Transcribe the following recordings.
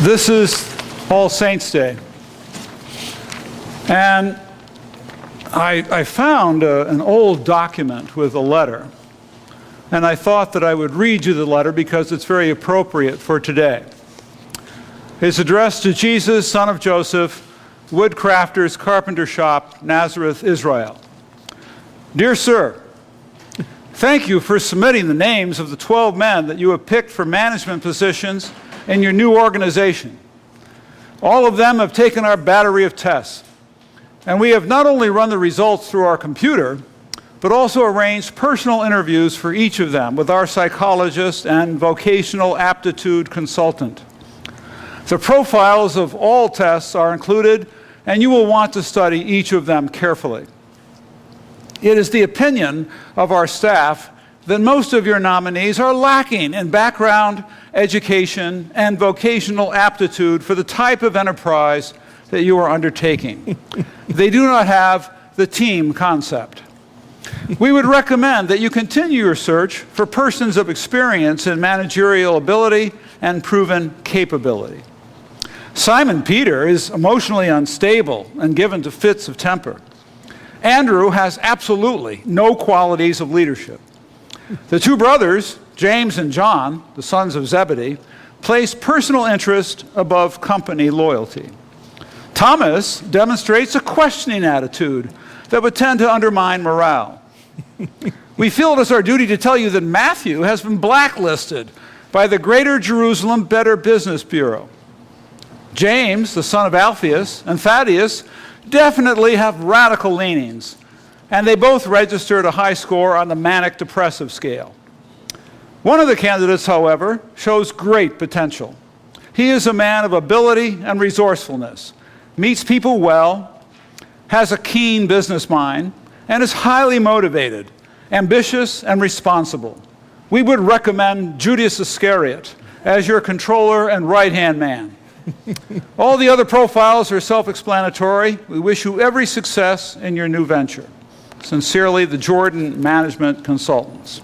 This is All Saints' Day. And I found an old document with a letter. And I thought that I would read you the letter because it's very appropriate for today. It's addressed to Jesus, son of Joseph, woodcrafter's carpenter shop, Nazareth, Israel. Dear sir, thank you for submitting the names of the 12 men that you have picked for management positions in your new organization. All of them have taken our battery of tests, and we have not only run the results through our computer, but also arranged personal interviews for each of them with our psychologist and vocational aptitude consultant. The profiles of all tests are included, and you will want to study each of them carefully. It is the opinion of our staff that most of your nominees are lacking in background, education, and vocational aptitude for the type of enterprise that you are undertaking. They do not have the team concept. We would recommend that you continue your search for persons of experience in managerial ability and proven capability. Simon Peter is emotionally unstable and given to fits of temper. Andrew has absolutely no qualities of leadership. The two brothers, James and John, the sons of Zebedee, place personal interest above company loyalty. Thomas demonstrates a questioning attitude that would tend to undermine morale. We feel it is our duty to tell you that Matthew has been blacklisted by the Greater Jerusalem Better Business Bureau. James, the son of Alphaeus, and Thaddeus definitely have radical leanings, and they both registered a high score on the manic-depressive scale. One of the candidates, however, shows great potential. He is a man of ability and resourcefulness, meets people well, has a keen business mind, and is highly motivated, ambitious, and responsible. We would recommend Judas Iscariot as your controller and right-hand man. All the other profiles are self-explanatory. We wish you every success in your new venture. Sincerely, the Jordan Management Consultants.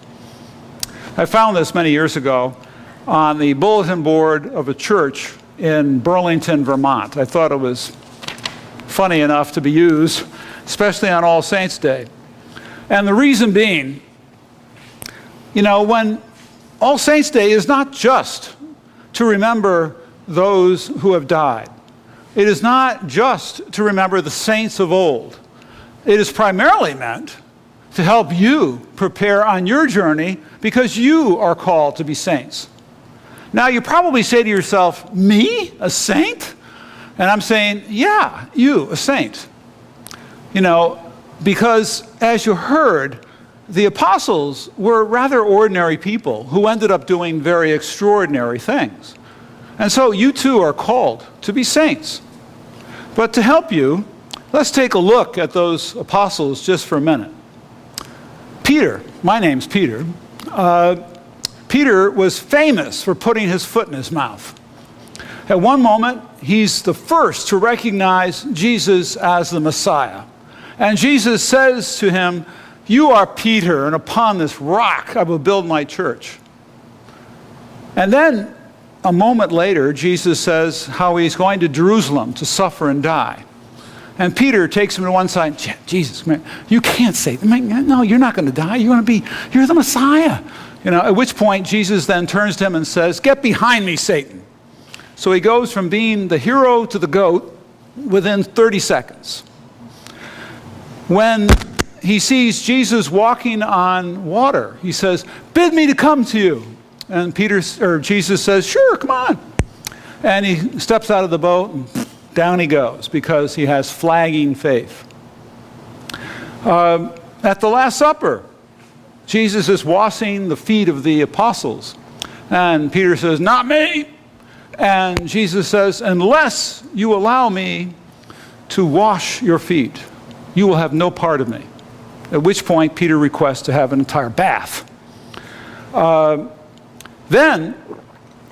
I found this many years ago on the bulletin board of a church in Burlington, Vermont. I thought it was funny enough to be used, especially on All Saints' Day. And the reason being, when All Saints' Day is not just to remember those who have died. It is not just to remember the saints of old. It is primarily meant to help you prepare on your journey because you are called to be saints. Now, you probably say to yourself, me, a saint? And I'm saying, yeah, you, a saint. Because as you heard, the apostles were rather ordinary people who ended up doing very extraordinary things. And so you too are called to be saints. But to help you, let's take a look at those apostles just for a minute. Peter, my name's Peter. Peter was famous for putting his foot in his mouth. At one moment, he's the first to recognize Jesus as the Messiah. And Jesus says to him, "You are Peter, and upon this rock I will build my church." And then, a moment later, Jesus says how he's going to Jerusalem to suffer and die. And Peter takes him to one side. Jesus, man, you can't say, no, you're not going to die. You're the Messiah. At which point Jesus then turns to him and says, "Get behind me, Satan." So he goes from being the hero to the goat within 30 seconds. When he sees Jesus walking on water, he says, "Bid me to come to you." And Jesus says, "Sure, come on." And he steps out of the boat and down he goes because he has flagging faith. At the Last Supper, Jesus is washing the feet of the apostles. And Peter says, "Not me." And Jesus says, "Unless you allow me to wash your feet, you will have no part of me." At which point Peter requests to have an entire bath. Then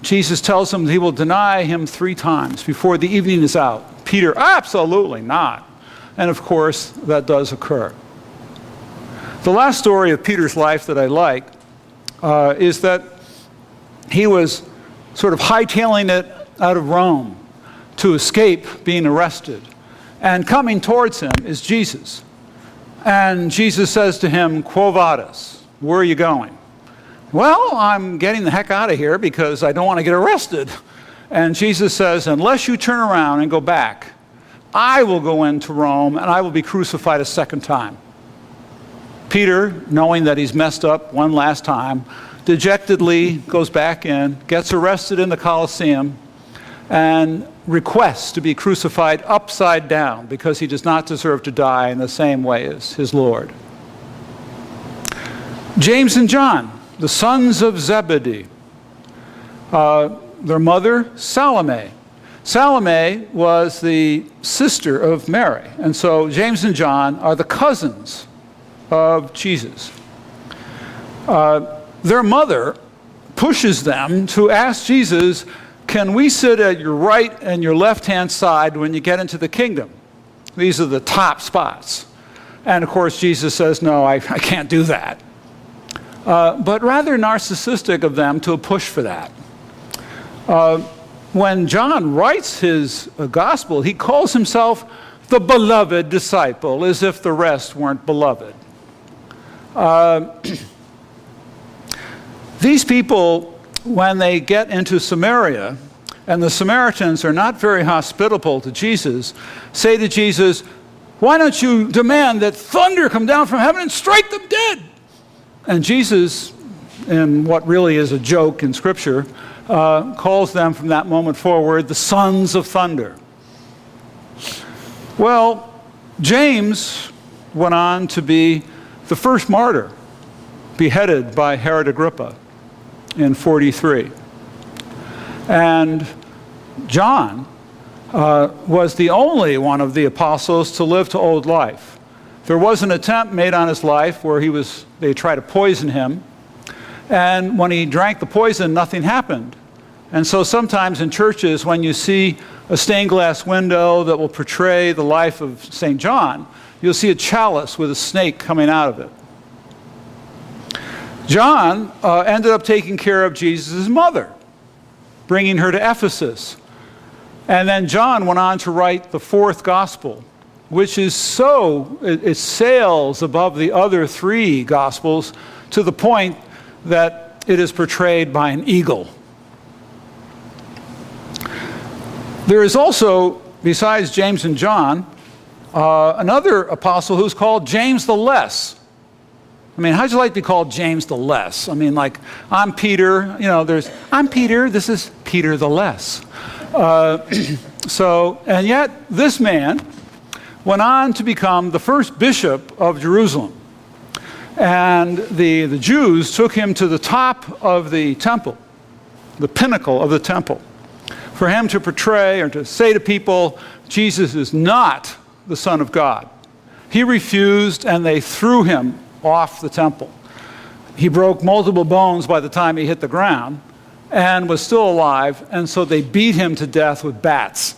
Jesus tells him that he will deny him 3 times before the evening is out. Peter, absolutely not. And of course, that does occur. The last story of Peter's life that I like is that he was sort of hightailing it out of Rome to escape being arrested. And coming towards him is Jesus. And Jesus says to him, "Quo vadis?" Where are you going? "Well, I'm getting the heck out of here because I don't want to get arrested." And Jesus says, "Unless you turn around and go back, I will go into Rome and I will be crucified a second time." Peter, knowing that he's messed up one last time, dejectedly goes back in, gets arrested in the Colosseum, and requests to be crucified upside down because he does not deserve to die in the same way as his Lord. James and John, the sons of Zebedee, their mother, Salome. Salome was the sister of Mary, and so James and John are the cousins of Jesus. Their mother pushes them to ask Jesus, "Can we sit at your right and your left-hand side when you get into the kingdom? These are the top spots." And of course, Jesus says, "No, I can't do that." But rather narcissistic of them to push for that. When John writes his gospel, he calls himself the beloved disciple, as if the rest weren't beloved. These people, when they get into Samaria, and the Samaritans are not very hospitable to Jesus, say to Jesus, "Why don't you demand that thunder come down from heaven and strike them dead?" And Jesus, in what really is a joke in Scripture, calls them from that moment forward the sons of thunder. Well, James went on to be the first martyr, beheaded by Herod Agrippa in 43. And John was the only one of the apostles to live to old life. There was an attempt made on his life where they tried to poison him, and when he drank the poison, nothing happened. And so sometimes in churches, when you see a stained glass window that will portray the life of St. John, you'll see a chalice with a snake coming out of it. John ended up taking care of Jesus' mother, bringing her to Ephesus. And then John went on to write the fourth gospel, which is it sails above the other three gospels to the point that it is portrayed by an eagle. There is also, besides James and John, another apostle who's called James the Less. I mean, how'd you like to be called James the Less? I mean, like, I'm Peter, I'm Peter, this is Peter the Less. And yet this man went on to become the first bishop of Jerusalem. And the Jews took him to the top of the temple, the pinnacle of the temple, for him to portray or to say to people, Jesus is not the Son of God. He refused, and they threw him off the temple. He broke multiple bones by the time he hit the ground and was still alive, and so they beat him to death with bats.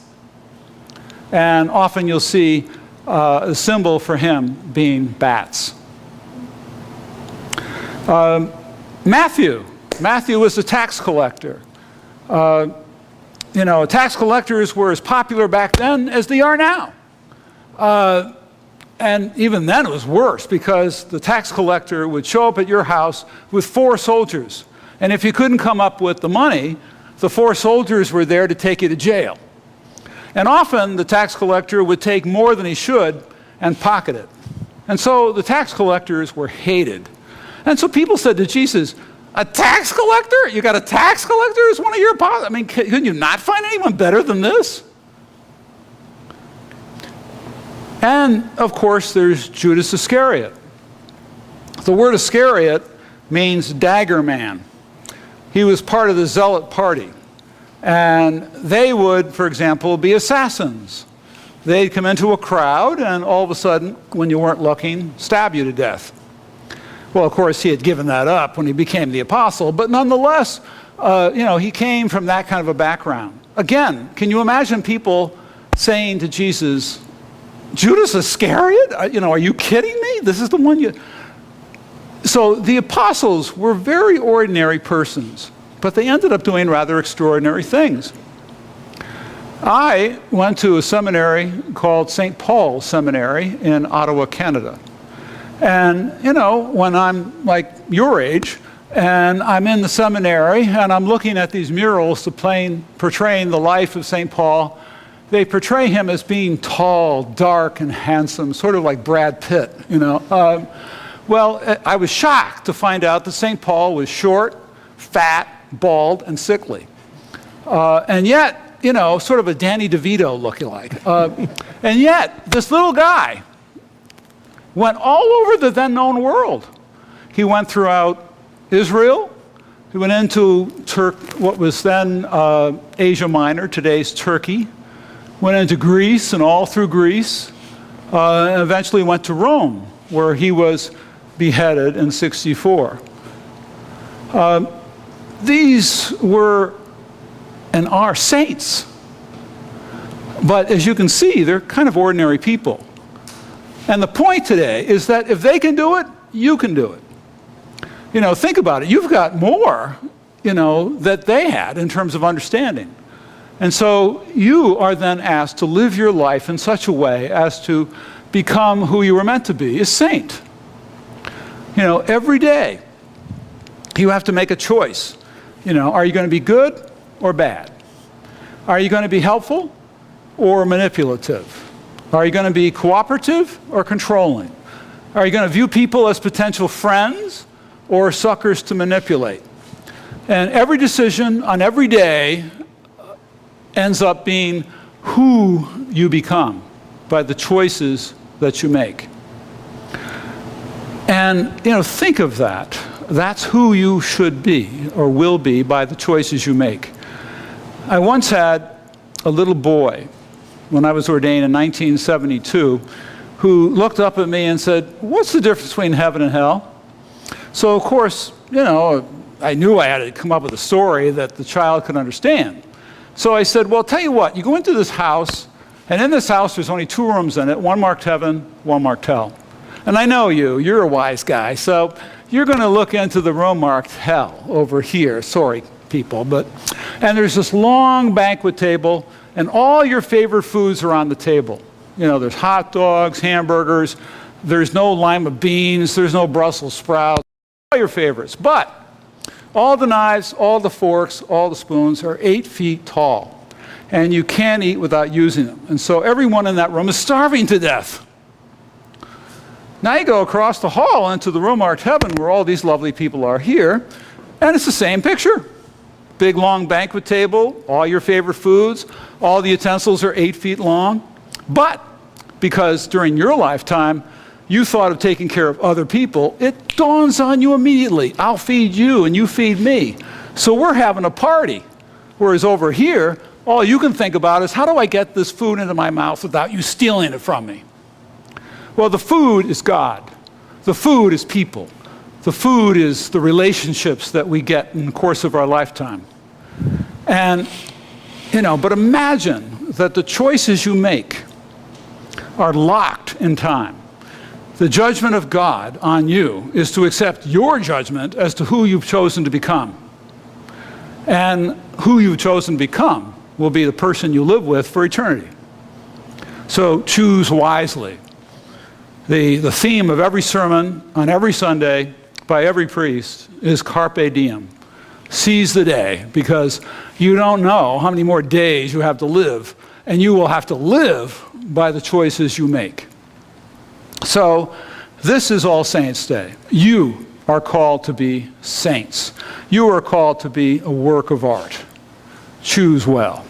And often you'll see a symbol for him being bats. Matthew was a tax collector. Tax collectors were as popular back then as they are now. And even then it was worse, because the tax collector would show up at your house with 4 soldiers. And if you couldn't come up with the money, the 4 soldiers were there to take you to jail. And often the tax collector would take more than he should and pocket it. And so the tax collectors were hated. And so people said to Jesus, "A tax collector? You got a tax collector as one of your apostles? I mean, couldn't you not find anyone better than this?" And, of course, there's Judas Iscariot. The word Iscariot means dagger man. He was part of the zealot party. And they would, for example, be assassins. They'd come into a crowd and all of a sudden, when you weren't looking, stab you to death. Well, of course, he had given that up when he became the apostle, but nonetheless, he came from that kind of a background. Again, can you imagine people saying to Jesus, "Judas Iscariot? Are you kidding me? This is the one you..." So the apostles were very ordinary persons, but they ended up doing rather extraordinary things. I went to a seminary called St. Paul's Seminary in Ottawa, Canada. And, you know, when I'm like your age, and I'm in the seminary, and I'm looking at these murals portraying the life of St. Paul, they portray him as being tall, dark, and handsome, sort of like Brad Pitt, you know. Well, I was shocked to find out that St. Paul was short, fat, bald, and sickly. And yet, you know, sort of a Danny DeVito lookalike. And yet, this little guy went all over the then-known world. He went throughout Israel. He went into what was then Asia Minor, today's Turkey. Went into Greece and all through Greece. And eventually went to Rome, where he was beheaded in 64. These were and are saints. But as you can see, they're kind of ordinary people. And the point today is that if they can do it, you can do it. You know, think about it. You've got more, you know, that they had in terms of understanding. And so you are then asked to live your life in such a way as to become who you were meant to be, a saint. You know, every day you have to make a choice. You know, are you going to be good or bad? Are you going to be helpful or manipulative? Are you going to be cooperative or controlling? Are you going to view people as potential friends or suckers to manipulate? And every decision on every day ends up being who you become by the choices that you make. And, you know, think of that. That's who you should be or will be by the choices you make. I once had a little boy when I was ordained in 1972 who looked up at me and said, "What's the difference between heaven and hell?" So, of course, you know, I knew I had to come up with a story that the child could understand. So I said, well, tell you what, you go into this house, and in this house there's only 2 rooms in it, one marked heaven, one marked hell. And I know you're a wise guy, so you're going to look into the room marked hell over here. Sorry, people. And there's this long banquet table, and all your favorite foods are on the table. You know, there's hot dogs, hamburgers, there's no lima beans, there's no Brussels sprouts, all your favorites. But all the knives, all the forks, all the spoons are 8 feet tall, and you can't eat without using them. And so everyone in that room is starving to death. Now you go across the hall into the room marked heaven where all these lovely people are here, and it's the same picture. Big long banquet table, all your favorite foods, all the utensils are 8 feet long. But because during your lifetime you thought of taking care of other people, it dawns on you immediately, I'll feed you and you feed me. So we're having a party. Whereas over here, all you can think about is, how do I get this food into my mouth without you stealing it from me? Well, the food is God. The food is people. The food is the relationships that we get in the course of our lifetime. And, you know, but imagine that the choices you make are locked in time. The judgment of God on you is to accept your judgment as to who you've chosen to become. And who you've chosen to become will be the person you live with for eternity. So choose wisely. The theme of every sermon on every Sunday by every priest is Carpe Diem. Seize the day, because you don't know how many more days you have to live, and you will have to live by the choices you make. So this is All Saints' Day. You are called to be saints. You are called to be a work of art. Choose well.